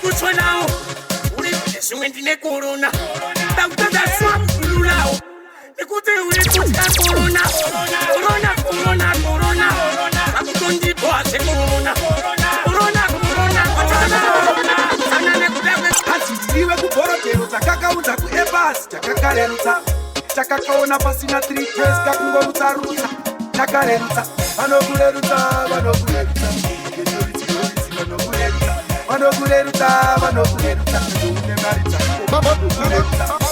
kukuchwa nao uri zvimwe ndine korona ndakutadzaswa mkululao nekuti uri kutya korona korona korona korona akutondipoa sekorona korona korona korona nekuda hadzidiriwe kubhorodhero takakaudza kuebasi takakarerutsa takakaona pasina 3 days kakungorutsa takarerutsa vanokurerutsa vanokurerutsa vanokurerutsa vanokurerutsa une mari dzako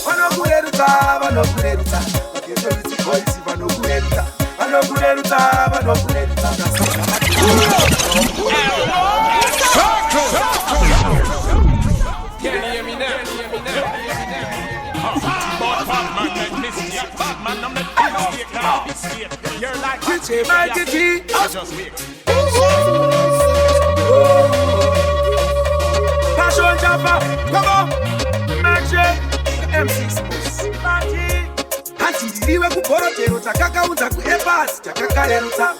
vanokurerutsa vanokurerutsa kezovitsikoisi vanokurerutsa vanokurerutsa vanokurerutsa You're like Passion Jaffa, come on, Magic MC hadzidiriwe kubhorodhero takakaudza kuebasi takakarerutsa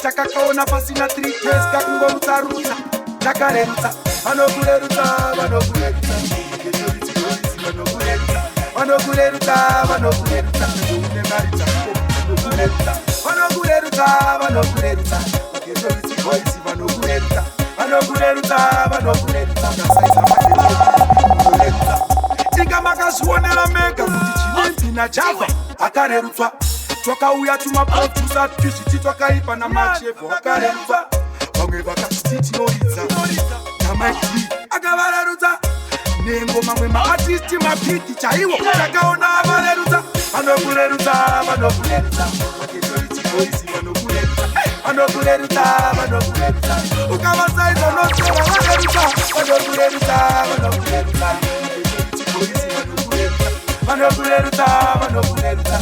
takakaona pasina 3 days kakungorutsa takarerutsa vanokurerutsa vanokurerutsa vanokurerutsa vanokurerutsa une mari dzako vanokurerutsa vanokurerutsa kezovitsikoisi vanokurerutsa vanokurerutsa vanokurerutsa unasaisa tika makazvionera mega kuti chinenzina Java akarerutswa twakauya tumaprodusa twizviti twakaipa namachefu akarerutswa vamwe vakati tinoridza namaiti akavarerutsa nengo mamwe maartisti mapiti chaiwo takaona avarerutsa vanokurerutsa vanokurerutsa vaketoritikoisi vanokurerutsa vanokurerutsa vanokurerutsa ukavasaidza nosora vanerutsa vanokurerutsa vanokurerutsa vaketoritikoisi vanokurerutsa vanokurerutsa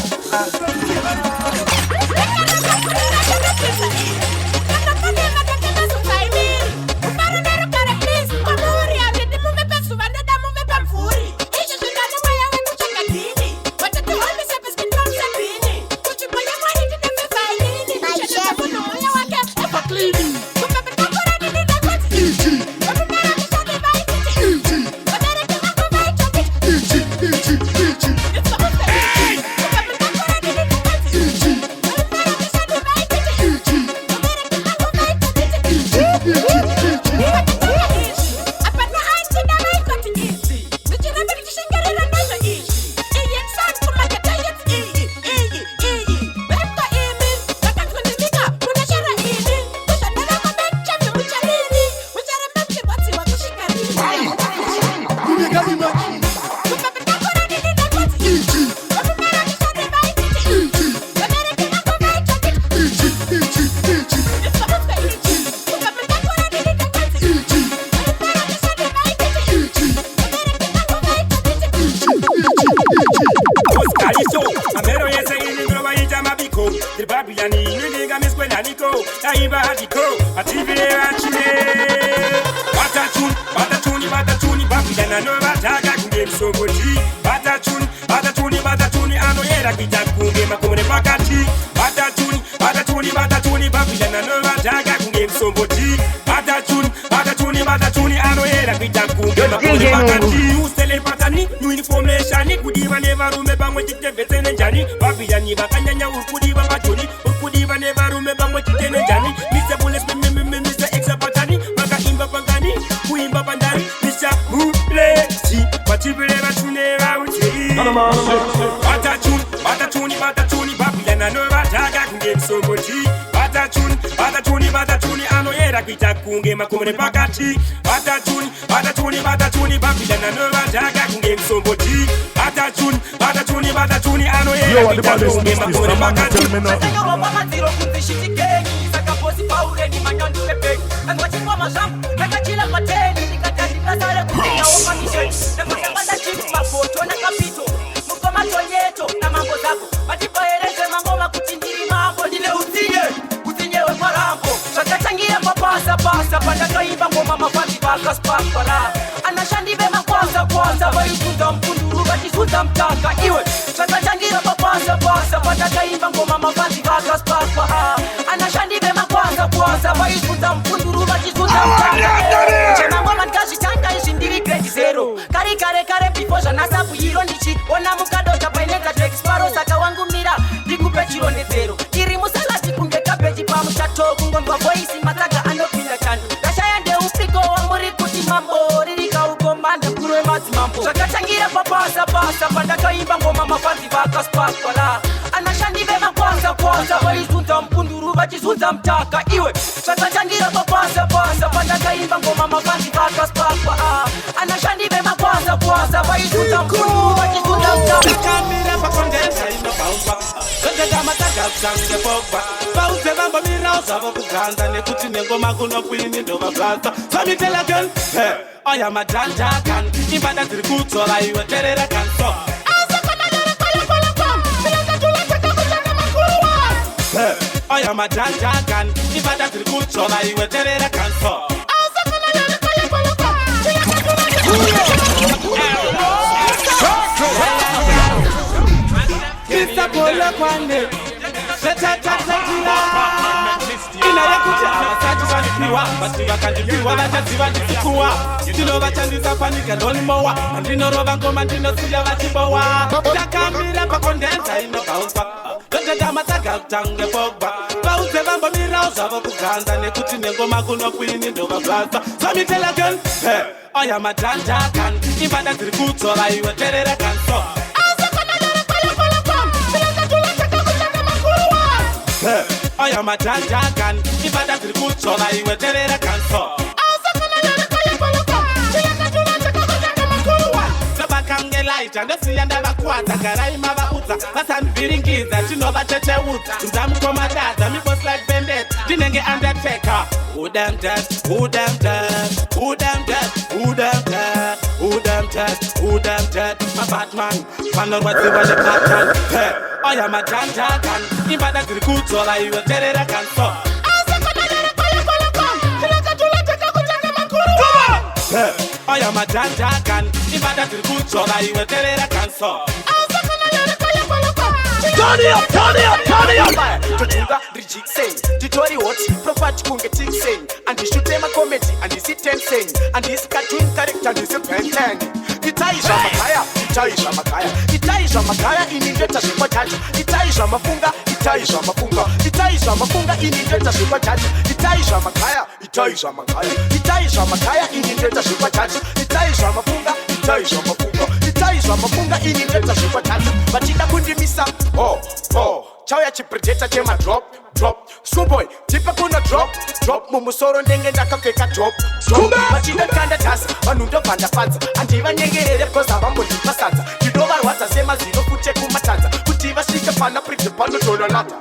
Chana ngoma nkazitanga izindiri before zvanasa buyiro ndichiona mukadota paineta dexparo saka wangu mira ndikupe chironedzero iri musalati kunge kabeji pamushato kungondwa voisi matsaga anopinda chando ndashaya ndeupiko wamuri kuti mambo ririka ukomanda mukuru wemadzimambo zvakatangira papasa pandakaimba ngoma mafanzi vakaspaswala anashandi vemakwasa vaizunza mukunduru vachizunza mutaka iwe zvakatangira papasa pandakaimba ngoma mafanzi vakaspaswa anashandi vemakwasa vaizunza mukunduru vachizunza mutaka Bauze vamba mira uzava kuganza nekuti nengoma kuno kwini ndova basa. So me tell again, hey, I am a janja kan. Imbada ziri kutola iwe terera kan so. Hey, I am a janja kan. Imbada ziri kutola iwe terera kan so. Mr. Bola Kwane. Inayakuchaasachivandipiwa basi vakandipiwa vachadziva ndisikuwa ndinovachandisa panika ndonimowa andinorova ngoma ndinosiya vachibowa takambira pakondenza inobauswa ndotetamatsaga kutange pogba vauze vambomirawo zvavo kuganza nekuti nengoma kuno kwini ndovabasa somitelegen oya majanjakan imbada dziri kudzora iwe terera kanso I am a janjakan, if I don't good so I will tell it a cancer. The light and the sea and the quarter, Garaima Uta, that's I'm feeling kids that you know that Chete Wood, Zam Commadat, and it was like Bendit, didn't get undertaker. Who damn dead, who damn dead, who damn dead, who damn dead, who damn dead, who damn dead, my Batman, man of what you want to pattern. I am a janjakan, if I don't good so I will tell it a cancer. I am a janjakan, if I don't good so I will tell it a cancer. Turn it up, turn it up, turn it up. Totunga Rijik saying, Titori what? Property kunge ting saying, and this should take a comedy, and this is 10 saying, and this cartoon character is a pen tank. Itaisha Makaya, Itaisha Makaya, Itaisha Makaya in Indeta Shipatach, Itaisha Mafunga, Itaisha Mafunga, Itaisha Mafunga in Indeta Shipatach, Itaisha Makaya, Itaisha Makaya, Itaisha Makaya in Indeta Shipatach, Itaisha Mafunga, Itaisha Mafunga, Itaisha Mafunga in Indeta Shipatach, Batika Kundimisa, oh, Chaya Chipredeta Chema drop. Schoolboy, tipa kuna drop. Mumusoro ndenge ndakapfeka drop. Machina kanda tasi, vanundo panda panza. Andiva nyengerere because avambo ndipasadza. Ndinova rwadza semazino kute kumatadza. Kuti vasvike pana pride pano donanata.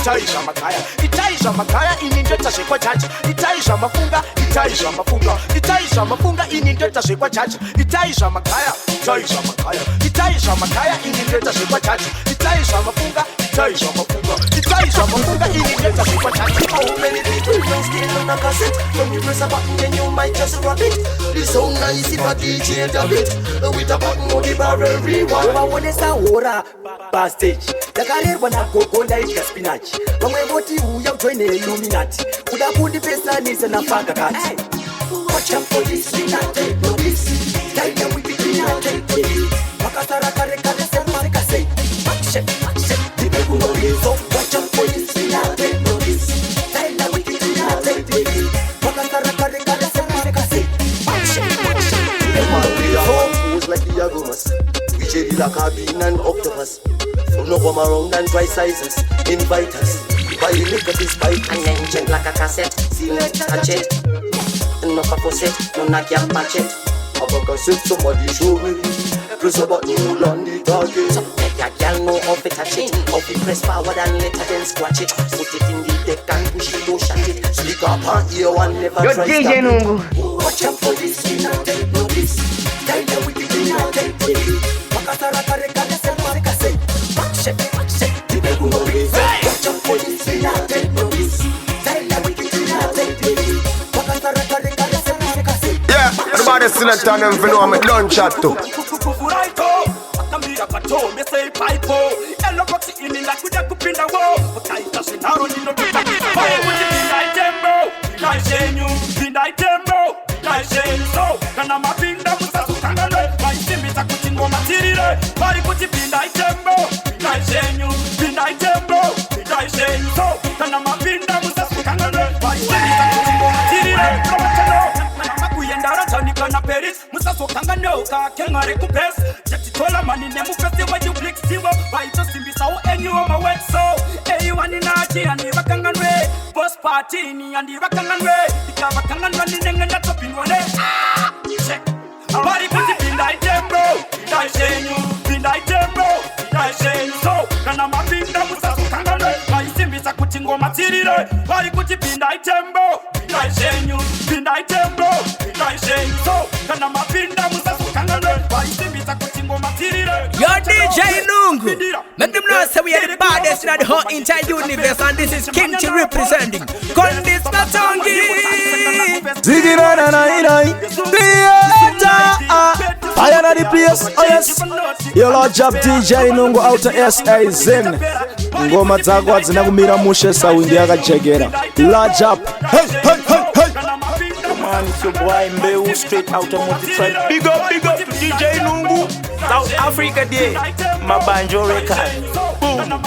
Itaisha Makaya, Itaisha Makaya ini ndeta zvekwa jaji. Itaisha Mafunga, Itaisha Mafunga, Itaisha Mafunga ini ndeta zvekwa jaji. Itaisha Makaya, Itaisha Makaya, Itaisha Makaya ini ndeta zvekwa jaji. Itaisha Mafunga, Itaisha Mafunga, Itaisha Mafunga ini ndeta zvekwa jaji. How many people don't steal on a cassette? When you press a button then you might just rub it. The sound nice if a DJ dub it. With a button on the barrel rewind. Vaonesa hora backstage ndakarerwa nagogonda idya spinach vamwe voti uya ujoine illuminati kuda kundipesanisa nafaka kati Watch out for this, we not take no this. Tell them we not take no this. vakasarakarekare action People who know this, so watch out for this, we not take no this. Tell them we not take no this. vakasarakarekare Action we are all fools like the Agomas. We jelly like a bean and octopus. So no come around and try sizes. Invite us. Buy the liquor this bite and then check like a cassette. Select a chat. No cassette, no knock your patchet. Have a cassette, somebody show me. Press a button, you on the target. So make your girl know how to touch it. How to press forward and let her then scratch it. Put it in the deck and push it, don't shut it. Slick up and ear one never Yo, try DJ Nungu. Watch out for this, we not take no this. Tell them we not take no this. vakasarakarekare Action, people who know this. Watch out for this, we not take no this. Tell them we not take no this. Yeah, everybody still at time and know I'm a done chat too. Akambira pato, me say pipe. Elo boxi ini na kuja kupinda wo. Kaita sinaro nino tuta. Fire with the night tempo. Night shenyu, the night tempo. Night shenyu so. Kana mapinda musa sukangalo. Pindai tembo, pindai shenyu, pindai tembo, pindai shenyu. So, kana mapinda musasukangane, paisembisa kutingo matirire, probachano. Kana kuyendara chani kana peris, musasukangane oka kengare kupes. Jatitola manine mupese wa you click zero, paito simbisa o enyu o mawet so. Anyone in Aji and the Wakanganwe, boss party ni and the Wakanganwe, the Wakanganwe and the Topinwane. Check. Body put it in that tempo, I say you, in that tempo, I say you. So, can I be the Musakangane? I see Mr. Kutingo material. Body put it in that tempo, I say you, in that tempo, I say you. So, can I be the Musakangane? I see Mr. Kutingo material. Your DJ Nungu, make them know say we are the baddest in the whole entire universe, and this is Kimchi representing Kondis Katongi. Fire at the place, oh yes. Your Lord Job DJ Nungu outer SA Zen. Ngoma zagwa zinakumira mushe sawindi yakachegera. Lord Job, hey, hey, hey, hey. Man, it's your boy Mbeu straight out of Multi-Tribe. Big up to DJ Nungu. South Africa Day, my banjo record. Boom. Boom.